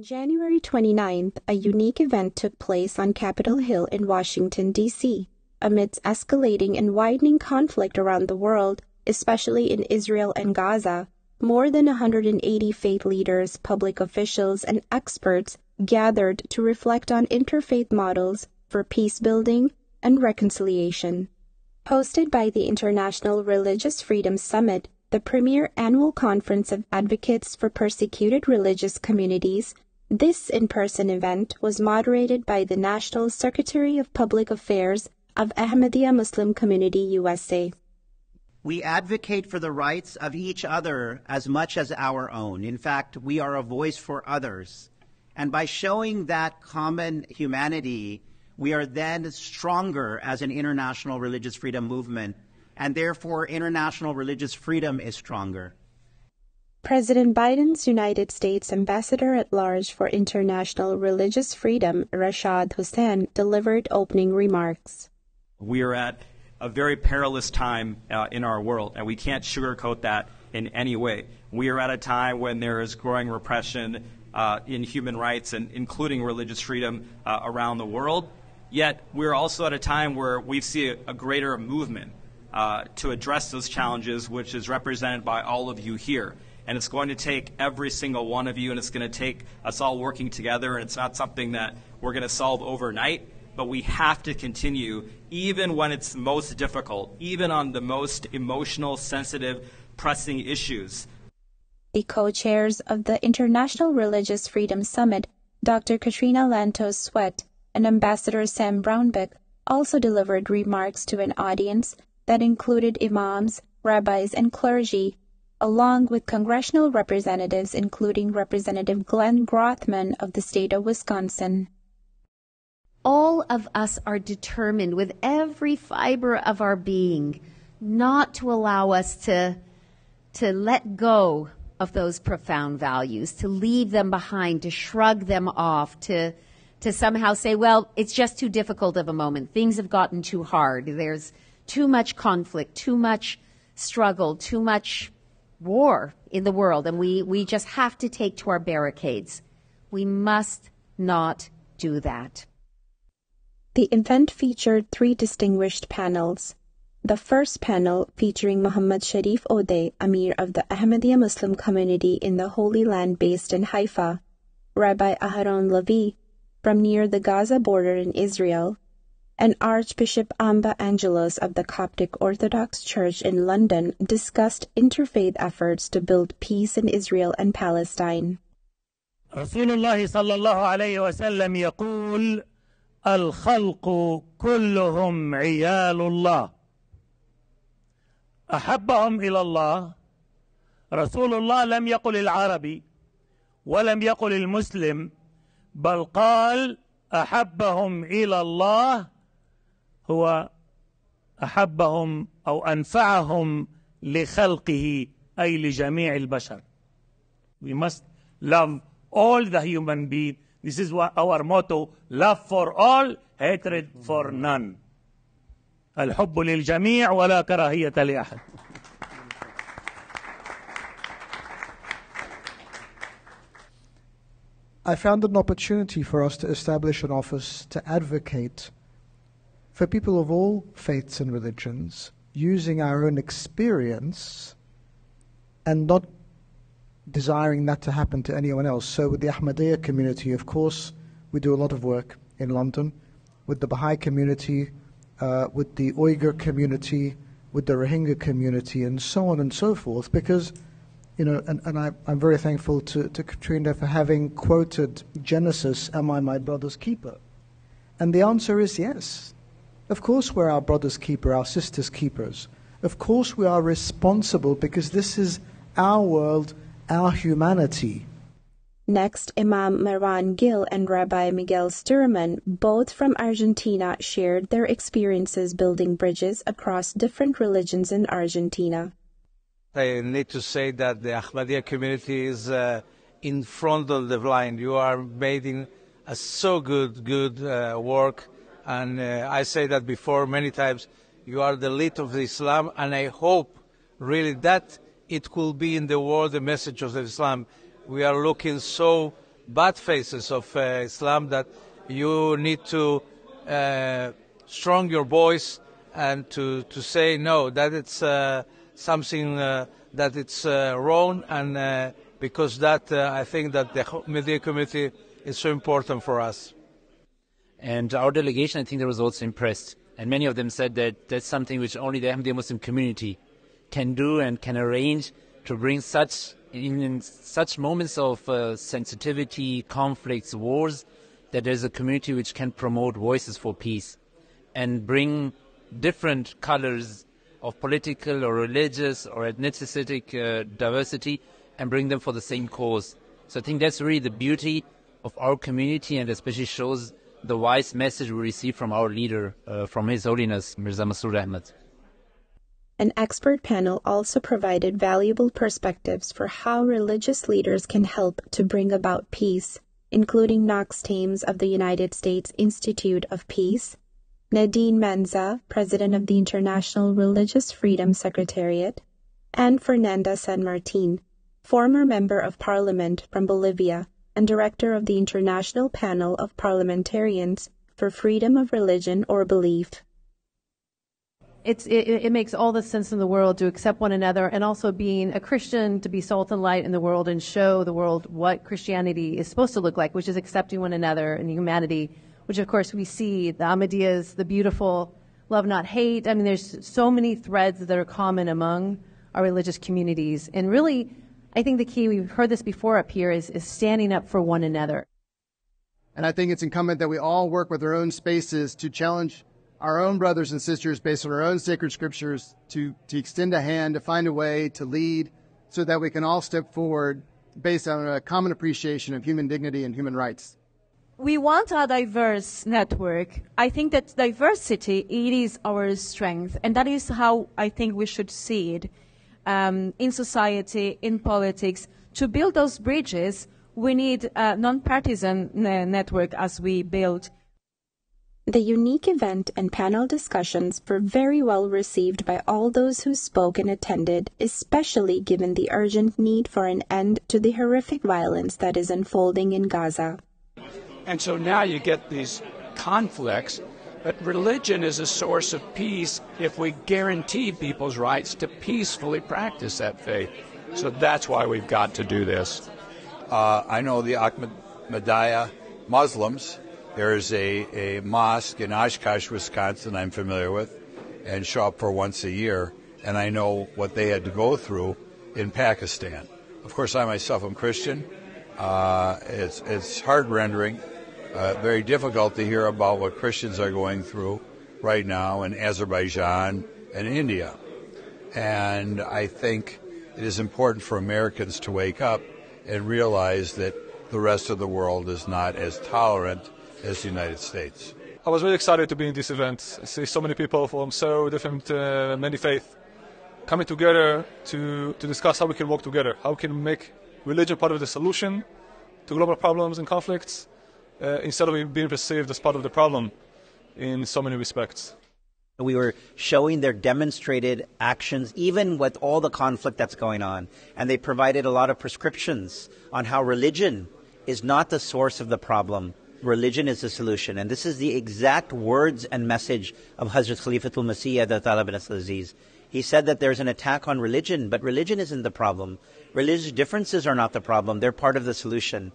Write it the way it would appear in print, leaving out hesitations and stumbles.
On January 29th, a unique event took place on Capitol Hill in Washington, D.C. Amidst escalating and widening conflict around the world, especially in Israel and Gaza, more than 180 faith leaders, public officials, and experts gathered to reflect on interfaith models for peace building and reconciliation. Hosted by the International Religious Freedom Summit, the premier annual conference of advocates for persecuted religious communities, this in-person event was moderated by the National Secretary of Public Affairs of Ahmadiyya Muslim Community USA. We advocate for the rights of each other as much as our own. In fact, we are a voice for others. And by showing that common humanity, we are then stronger as an international religious freedom movement, and therefore international religious freedom is stronger. President Biden's United States Ambassador at Large for International Religious Freedom, Rashad Hussain, delivered opening remarks. We are at a very perilous time in our world, and we can't sugarcoat that in any way. We are at a time when there is growing repression in human rights, and including religious freedom around the world. Yet we're also at a time where we see a greater movement to address those challenges, which is represented by all of you here. And it's going to take every single one of you, and it's going to take us all working together, and it's not something that we're going to solve overnight, but we have to continue, even when it's most difficult, even on the most emotional, sensitive, pressing issues. The co-chairs of the International Religious Freedom Summit, Dr. Katrina Lantos Sweat and Ambassador Sam Brownback, also delivered remarks to an audience that included imams, rabbis, and clergy, along with congressional representatives, including Representative Glenn Grothman of the state of Wisconsin. All of us are determined with every fiber of our being not to allow us to let go of those profound values, to leave them behind, to shrug them off, to somehow say, well, it's just too difficult of a moment. Things have gotten too hard. There's too much conflict, too much struggle, too much war in the world, and we just have to take to our barricades. We must not do that. The event featured 3 distinguished panels. The first panel, featuring Muhammad Sharif Odeh, Amir of the Ahmadiyya Muslim community in the Holy Land based in Haifa, Rabbi Aharon Levi from near the Gaza border in Israel, and Archbishop Amba Angelos of the Coptic Orthodox Church in London discussed interfaith efforts to build peace in Israel and Palestine. Rasulullah sallallahu alayhi wa sallam يقول الخلق كلهم عيال الله أحبهم إلى الله. رسول الله لم يقل العربي ولم يقل المسلم، بل قال أحبهم إلى الله، هو أحبهم أو أنفعهم لخلقه أي لجميع البشر. We must love all the human beings. This is what our motto: love for all, hatred for none. الحب للجميع ولا كراهية لأحد. I found an opportunity for us to establish an office to advocate for people of all faiths and religions, using our own experience and not desiring that to happen to anyone else. So with the Ahmadiyya community, of course, we do a lot of work in London, with the Baha'i community, with the Uyghur community, with the Rohingya community, and so on and so forth, because, you know, and I'm very thankful to Katrina for having quoted Genesis, "Am I my brother's keeper?" And the answer is yes. Of course we're our brother's keeper, our sister's keepers. Of course we are responsible, because this is our world, our humanity. Next, Imam Marwan Gil and Rabbi Miguel Sturman, both from Argentina, shared their experiences building bridges across different religions in Argentina. I need to say that the Ahmadiyya community is in front of the line. You are making a so good work, and I say that before many times. You are the lead of Islam, and I hope really that it could be in the world the message of Islam. We are looking so bad faces of Islam, that you need to strong your voice and to say no, that it's something that it's wrong, and because that I think that the Ahmadiyya community is so important for us. And our delegation, I think, they was also impressed. And many of them said that that's something which only the Ahmadiyya Muslim community can do and can arrange to bring in such moments of sensitivity, conflicts, wars, that there's a community which can promote voices for peace and bring different colors of political or religious or ethnic diversity and bring them for the same cause. So I think that's really the beauty of our community, and especially shows the wise message we receive from our leader, from His Holiness Mirza Masroor Ahmad. An expert panel also provided valuable perspectives for how religious leaders can help to bring about peace, including Knox Thames of the United States Institute of Peace, Nadine Manza, President of the International Religious Freedom Secretariat, and Fernanda San Martin, former Member of Parliament from Bolivia and Director of the International Panel of Parliamentarians for Freedom of Religion or Belief. It makes all the sense in the world to accept one another, and also being a Christian, to be salt and light in the world and show the world what Christianity is supposed to look like, which is accepting one another and humanity, which of course we see the Ahmadiyyas, the beautiful love not hate. I mean, there's so many threads that are common among our religious communities. And really, I think the key, we've heard this before up here, is standing up for one another. And I think it's incumbent that we all work with our own spaces to challenge our own brothers and sisters based on our own sacred scriptures, to extend a hand, to find a way to lead, so that we can all step forward based on a common appreciation of human dignity and human rights. We want a diverse network. I think that diversity, it is our strength, and that is how I think we should see it in society, in politics. To build those bridges, we need a non-partisan network as we build. The unique event and panel discussions were very well received by all those who spoke and attended, especially given the urgent need for an end to the horrific violence that is unfolding in Gaza. And so now you get these conflicts, but religion is a source of peace if we guarantee people's rights to peacefully practice that faith. So that's why we've got to do this. I know the Ahmadiyya Muslims. There's a mosque in Oshkosh, Wisconsin, I'm familiar with, and show up for once a year. And I know what they had to go through in Pakistan. Of course, I myself am Christian. It's heart-rendering, very difficult to hear about what Christians are going through right now in Azerbaijan and India. And I think it is important for Americans to wake up and realize that the rest of the world is not as tolerant as the United States. I was really excited to be in this event. I see so many people from so different, many faiths coming together to discuss how we can work together, how we can make religion part of the solution to global problems and conflicts, instead of being perceived as part of the problem in so many respects. We were showing their demonstrated actions, even with all the conflict that's going on. And they provided a lot of prescriptions on how religion is not the source of the problem. Religion is the solution. And this is the exact words and message of Hazrat Khalifatul Masih Talib bin Aziz. He said that there's an attack on religion, but religion isn't the problem. Religious differences are not the problem. They're part of the solution.